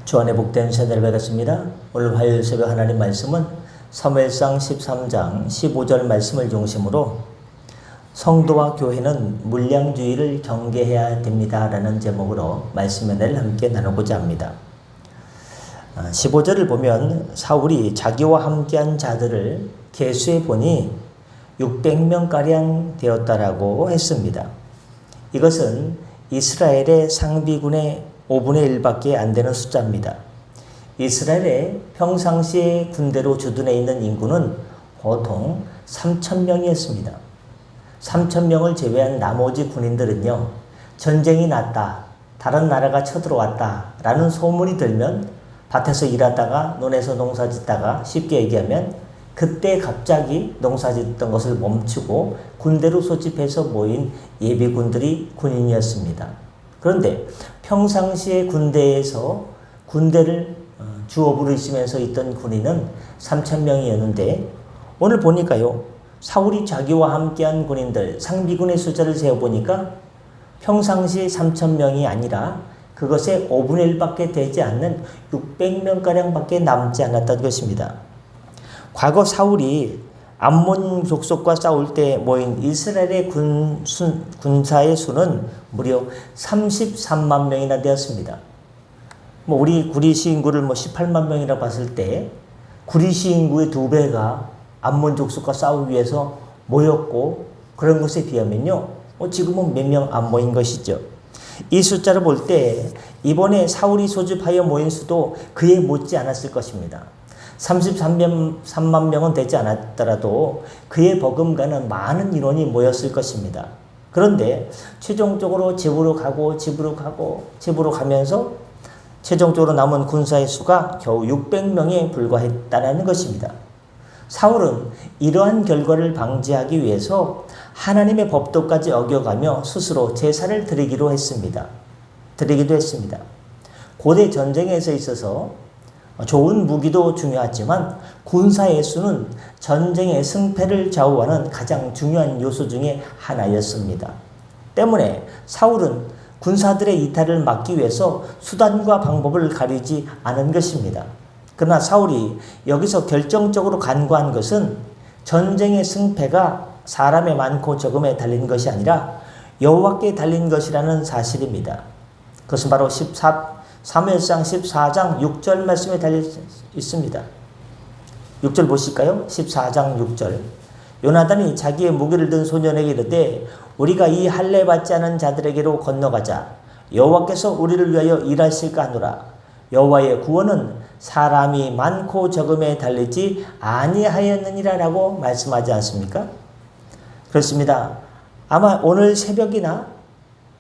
주 안에 복된 새날을 뵙겠습니다. 오늘 화요일 새벽 하나님 말씀은 사무엘상 13장 15절 말씀을 중심으로 성도와 교회는 물량주의를 경계해야 됩니다 라는 제목으로 말씀 은혜를 함께 나누고자 합니다. 15절을 보면 사울이 자기와 함께한 자들을 계수해 보니 600명가량 되었다라고 했습니다. 이것은 이스라엘의 상비군의 5분의 1밖에 안 되는 숫자입니다. 이스라엘의 평상시에 군대로 주둔해 있는 인구는 보통 3,000명이었습니다. 3,000명을 제외한 나머지 군인들은요, 전쟁이 났다, 다른 나라가 쳐들어왔다 라는 소문이 들면 밭에서 일하다가 논에서 농사 짓다가 쉽게 얘기하면 그때 갑자기 농사 짓던 것을 멈추고 군대로 소집해서 모인 예비군들이 군인이었습니다. 그런데 평상시에 군대에서 군대를 주업으로 있으면서 있던 군인은 3,000명이었는데 오늘 보니까요, 사울이 자기와 함께한 군인들 상비군의 숫자를 세어보니까 평상시 3,000명이 아니라 그것의 5분의 1밖에 되지 않는 600명가량밖에 남지 않았다는 것입니다. 과거 사울이 암몬 족속과 싸울 때 모인 이스라엘의 군사의 수는 무려 33만 명이나 되었습니다. 우리 구리시 인구를 18만 명이라고 봤을 때 구리시 인구의 2배가 암몬 족속과 싸우기 위해서 모였고 그런 것에 비하면요, 지금은 몇 명 안 모인 것이죠. 이 숫자를 볼 때 이번에 사울이 소집하여 모인 수도 그에 못지 않았을 것입니다. 33만 명은 되지 않았더라도 그에 버금가는 많은 인원이 모였을 것입니다. 그런데 최종적으로 집으로 가면서 최종적으로 남은 군사의 수가 겨우 600명에 불과했다는 것입니다. 사울은 이러한 결과를 방지하기 위해서 하나님의 법도까지 어겨가며 스스로 제사를 드리기도 했습니다. 고대 전쟁에서 있어서 좋은 무기도 중요하지만 군사의 수는 전쟁의 승패를 좌우하는 가장 중요한 요소 중에 하나였습니다. 때문에 사울은 군사들의 이탈을 막기 위해서 수단과 방법을 가리지 않은 것입니다. 그러나 사울이 여기서 결정적으로 간과한 것은 전쟁의 승패가 사람의 많고 적음에 달린 것이 아니라 여호와께 달린 것이라는 사실입니다. 그것은 바로 사무엘상 14장 6절 말씀에 달려 있습니다. 6절 보실까요? 14장 6절. 요나단이 자기의 무기를 든 소년에게 이르되 우리가 이 할례 받지 않은 자들에게로 건너가자. 여호와께서 우리를 위하여 일하실까 하노라. 여호와의 구원은 사람이 많고 적음에 달리지 아니하였느니라 라고 말씀하지 않습니까? 그렇습니다. 아마 오늘 새벽이나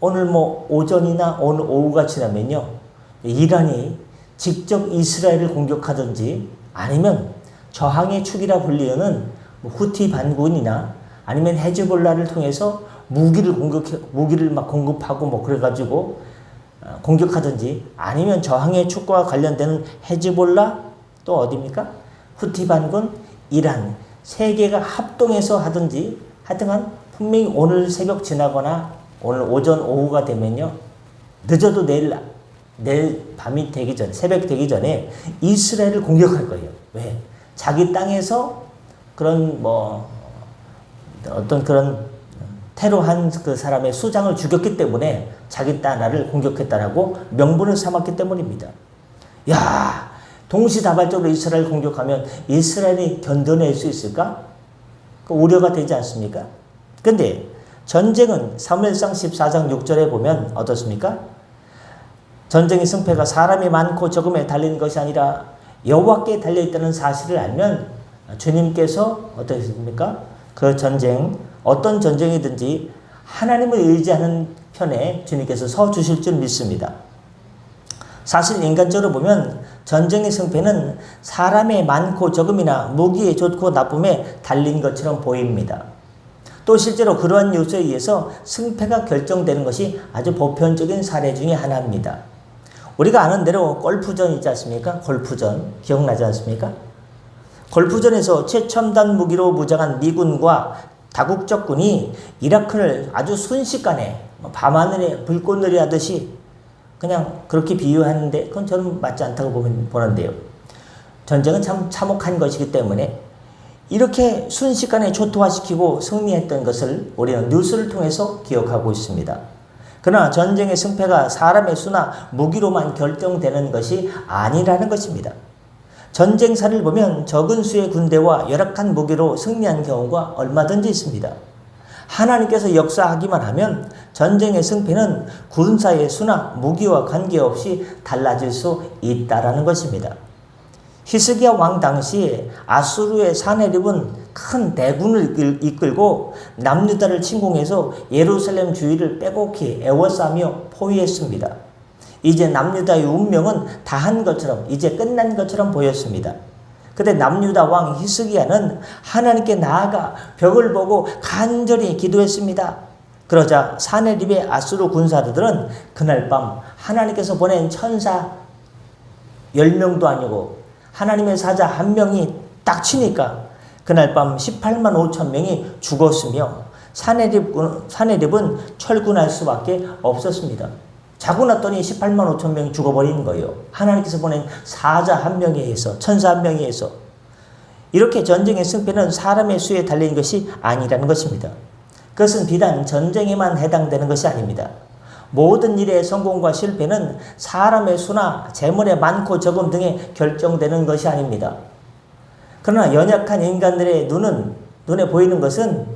오늘 오전이나 오늘 오후가 지나면요, 이란이 직접 이스라엘을 공격하든지 아니면 저항의 축이라 불리는 후티 반군이나 아니면 헤즈볼라를 통해서 무기를 막 공급하고 그래가지고 공격하든지 아니면 저항의 축과 관련되는 헤즈볼라 또 어디입니까? 후티 반군, 이란 세 개가 합동해서 하든지 하여튼간 분명히 오늘 새벽 지나거나 오늘 오전 오후가 되면요, 늦어도 내일 밤이 되기 전, 새벽 되기 전에 이스라엘을 공격할 거예요. 왜? 자기 땅에서 그런 어떤 그런 테러한 그 사람의 수장을 죽였기 때문에 자기 나라를 공격했다라고 명분을 삼았기 때문입니다. 야, 동시다발적으로 이스라엘을 공격하면 이스라엘이 견뎌낼 수 있을까? 그 우려가 되지 않습니까? 근데 전쟁은 사무엘상 14장 6절에 보면 어떻습니까? 전쟁의 승패가 사람이 많고 적음에 달린 것이 아니라 여호와께 달려있다는 사실을 알면 주님께서 어떻습니까? 그 전쟁, 어떤 전쟁이든지 하나님을 의지하는 편에 주님께서 서 주실 줄 믿습니다. 사실 인간적으로 보면 전쟁의 승패는 사람의 많고 적음이나 무기의 좋고 나쁨에 달린 것처럼 보입니다. 또 실제로 그러한 요소에 의해서 승패가 결정되는 것이 아주 보편적인 사례 중에 하나입니다. 우리가 아는 대로 골프전 있지 않습니까? 골프전 기억나지 않습니까? 골프전에서 최첨단 무기로 무장한 미군과 다국적군이 이라크를 아주 순식간에 밤하늘에 불꽃놀이 하듯이 그냥 그렇게 비유하는데 그건 저는 맞지 않다고 보는데요. 전쟁은 참 참혹한 것이기 때문에 이렇게 순식간에 초토화시키고 승리했던 것을 우리는 뉴스를 통해서 기억하고 있습니다. 그러나 전쟁의 승패가 사람의 수나 무기로만 결정되는 것이 아니라는 것입니다. 전쟁사를 보면 적은 수의 군대와 열악한 무기로 승리한 경우가 얼마든지 있습니다. 하나님께서 역사하기만 하면 전쟁의 승패는 군사의 수나 무기와 관계없이 달라질 수 있다라는 것입니다. 히스기야 왕 당시에 아수르의 사네립은 큰 대군을 이끌고 남유다를 침공해서 예루살렘 주위를 빼곡히 에워싸며 포위했습니다. 이제 남유다의 운명은 다한 것처럼, 이제 끝난 것처럼 보였습니다. 그때 남유다 왕 히스기야는 하나님께 나아가 벽을 보고 간절히 기도했습니다. 그러자 사네립의 아수르 군사들은 그날 밤 하나님께서 보낸 천사 10명도 아니고 하나님의 사자 1명이 딱 치니까 그날 밤 18만 5천 명이 죽었으며 사네립은 철군할 수밖에 없었습니다. 자고 났더니 18만 5천 명이 죽어버리는 거예요. 하나님께서 보낸 사자 1명에 의해서, 천사 1명에 의해서. 이렇게 전쟁의 승패는 사람의 수에 달린 것이 아니라는 것입니다. 그것은 비단 전쟁에만 해당되는 것이 아닙니다. 모든 일의 성공과 실패는 사람의 수나 재물의 많고 적음 등에 결정되는 것이 아닙니다. 그러나 연약한 인간들의 눈에 보이는 것은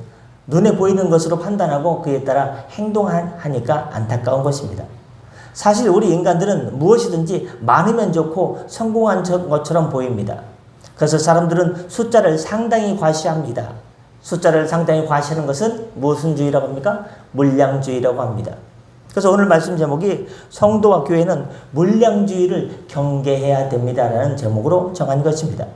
눈에 보이는 것으로 판단하고 그에 따라 행동하니까 안타까운 것입니다. 사실 우리 인간들은 무엇이든지 많으면 좋고 성공한 것처럼 보입니다. 그래서 사람들은 숫자를 상당히 과시합니다. 숫자를 상당히 과시하는 것은 무슨 주의라고 합니까? 물량주의라고 합니다. 그래서 오늘 말씀 제목이 성도와 교회는 물량주의를 경계해야 됩니다라는 제목으로 정한 것입니다.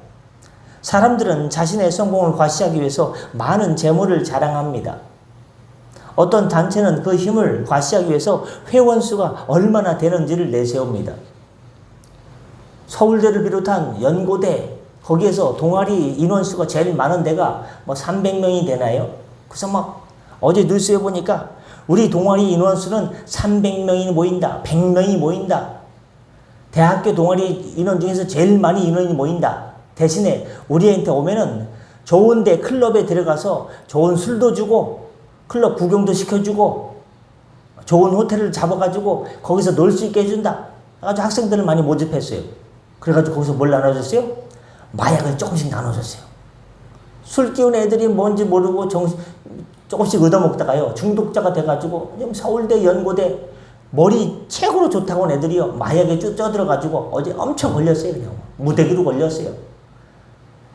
사람들은 자신의 성공을 과시하기 위해서 많은 재물을 자랑합니다. 어떤 단체는 그 힘을 과시하기 위해서 회원수가 얼마나 되는지를 내세웁니다. 서울대를 비롯한 연고대, 거기에서 동아리 인원수가 제일 많은 데가 300명이 되나요? 그래서 어제 뉴스에 보니까 우리 동아리 인원수는 300명이 모인다. 100명이 모인다. 대학교 동아리 인원 중에서 제일 많이 인원이 모인다. 대신에 우리한테 오면은 좋은 데 클럽에 들어가서 좋은 술도 주고 클럽 구경도 시켜주고 좋은 호텔을 잡아가지고 거기서 놀 수 있게 해준다. 아주 학생들을 많이 모집했어요. 그래가지고 거기서 뭘 나눠줬어요? 마약을 조금씩 나눠줬어요. 술 끼운 애들이 뭔지 모르고 조금씩 얻어먹다가요 중독자가 돼가지고 서울대 연고대 머리 최고로 좋다고 한 애들이요 마약에 쪄들어가지고 어제 엄청 걸렸어요. 그냥 무대기로 걸렸어요.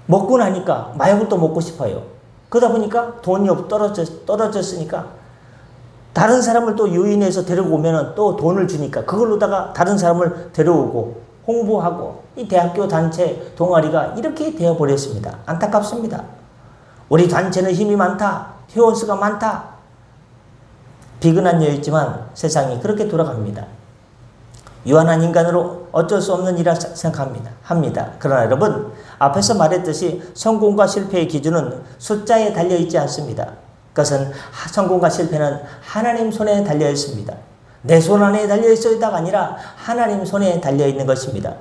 먹고 나니까 마약을 또 먹고 싶어요. 그러다 보니까 돈이 떨어졌으니까 다른 사람을 또 유인해서 데려오면 또 돈을 주니까 그걸로다가 다른 사람을 데려오고 홍보하고 이 대학교 단체 동아리가 이렇게 되어버렸습니다. 안타깝습니다. 우리 단체는 힘이 많다. 회원수가 많다. 비근한 여였지만 세상이 그렇게 돌아갑니다. 유한한 인간으로 어쩔 수 없는 일이라 생각합니다. 그러나 여러분, 앞에서 말했듯이 성공과 실패의 기준은 숫자에 달려있지 않습니다. 그것은 성공과 실패는 하나님 손에 달려있습니다. 내 손 안에 달려있어야가 아니라 하나님 손에 달려있는 것입니다.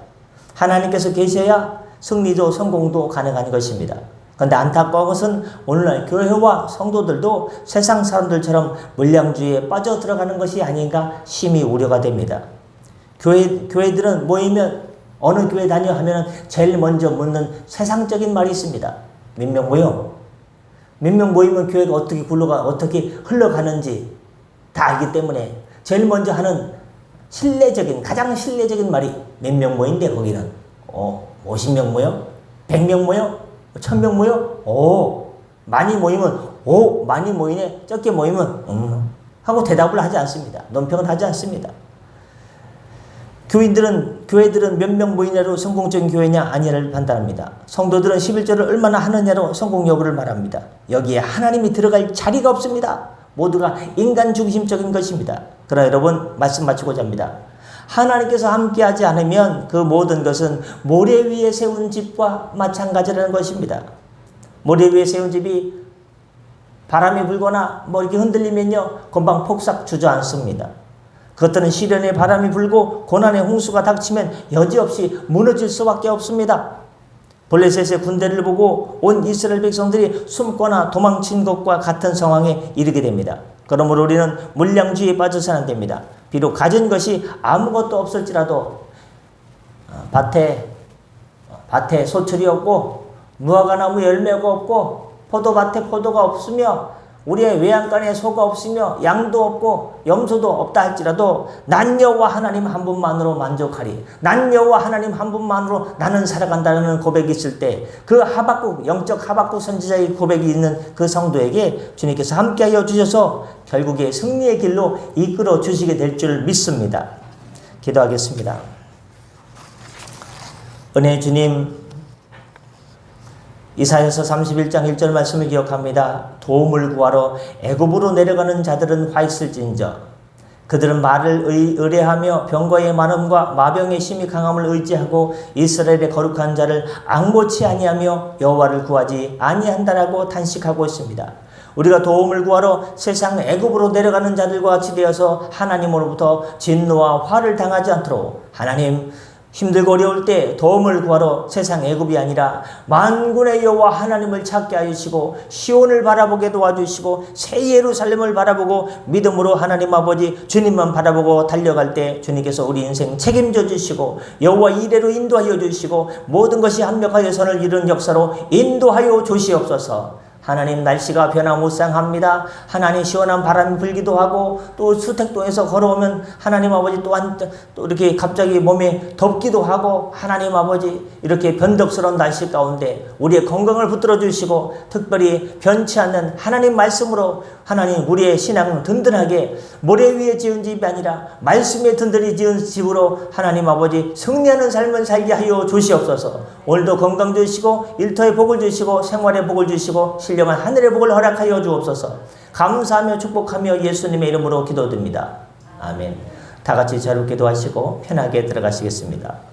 하나님께서 계셔야 승리도 성공도 가능한 것입니다. 그런데 안타까운 것은 오늘날 교회와 성도들도 세상 사람들처럼 물량주의에 빠져들어가는 것이 아닌가 심히 우려가 됩니다. 교회들은 모이면 어느 교회 다녀 하면 제일 먼저 묻는 세상적인 말이 있습니다. 몇 명 모여? 몇 명 모이면 교회가 어떻게 흘러가는지 다 알기 때문에 제일 먼저 하는 가장 신뢰적인 말이 몇 명 모인대 거기는? 50명 모여? 100명 모여? 1000명 모여? 많이 모이면 많이 모이네. 적게 모이면 하고 대답을 하지 않습니다. 논평을 하지 않습니다. 교회들은 몇 명 모이냐로 성공적인 교회냐 아니냐를 판단합니다. 성도들은 11절을 얼마나 하느냐로 성공 여부를 말합니다. 여기에 하나님이 들어갈 자리가 없습니다. 모두가 인간 중심적인 것입니다. 그러나 여러분, 말씀 마치고자 합니다. 하나님께서 함께하지 않으면 그 모든 것은 모래 위에 세운 집과 마찬가지라는 것입니다. 모래 위에 세운 집이 바람이 불거나 이렇게 흔들리면요 금방 폭삭 주저앉습니다. 그것들은 시련의 바람이 불고 고난의 홍수가 닥치면 여지없이 무너질 수밖에 없습니다. 블레셋의 군대를 보고 온 이스라엘 백성들이 숨거나 도망친 것과 같은 상황에 이르게 됩니다. 그러므로 우리는 물량주의에 빠져서는 안 됩니다. 비록 가진 것이 아무것도 없을지라도 밭에 소출이 없고 무화과나무 열매가 없고 포도밭에 포도가 없으며 우리의 외양간에 소가 없으며 양도 없고 염소도 없다 할지라도 난 여호와 하나님 한 분만으로 만족하리. 난 여호와 하나님 한 분만으로 나는 살아간다는 고백이 있을 때 그 하박국, 영적 하박국 선지자의 고백이 있는 그 성도에게 주님께서 함께하여 주셔서 결국에 승리의 길로 이끌어 주시게 될 줄 믿습니다. 기도하겠습니다. 은혜의 주님, 이사야서 31장 1절 말씀을 기억합니다. 도움을 구하러 애굽으로 내려가는 자들은 화 있을진저 그들은 말을 의뢰하며 병거의 많음과 마병의 심히 강함을 의지하고 이스라엘의 거룩한 자를 앙고치 아니하며 여호와를 구하지 아니한다라고 탄식하고 있습니다. 우리가 도움을 구하러 세상 애굽으로 내려가는 자들과 같이 되어서 하나님으로부터 진노와 화를 당하지 않도록 하나님 힘들고 어려울 때 도움을 구하러 세상 애굽이 아니라 만군의 여호와 하나님을 찾게 하시고 시온을 바라보게 도와주시고 새 예루살렘을 바라보고 믿음으로 하나님 아버지 주님만 바라보고 달려갈 때 주님께서 우리 인생 책임져 주시고 여호와 이레로 인도하여 주시고 모든 것이 합력하여 선을 이룬 역사로 인도하여 주시옵소서. 하나님, 날씨가 변화무쌍합니다. 하나님, 시원한 바람이 불기도 하고 또 수택도에서 걸어오면 하나님 아버지 또한 또 이렇게 갑자기 몸에 덥기도 하고 하나님 아버지 이렇게 변덕스러운 날씨 가운데 우리의 건강을 붙들어 주시고 특별히 변치 않는 하나님 말씀으로 하나님 우리의 신앙을 든든하게 모래 위에 지은 집이 아니라 말씀에 든든히 지은 집으로 하나님 아버지 승리하는 삶을 살게 하여 주시옵소서. 오늘도 건강 주시고 일터에 복을 주시고 생활에 복을 주시고 신령한 하늘의 복을 허락하여 주옵소서. 감사하며 축복하며 예수님의 이름으로 기도드립니다. 아멘. 다 같이 자유 기도하시고 편하게 들어가시겠습니다.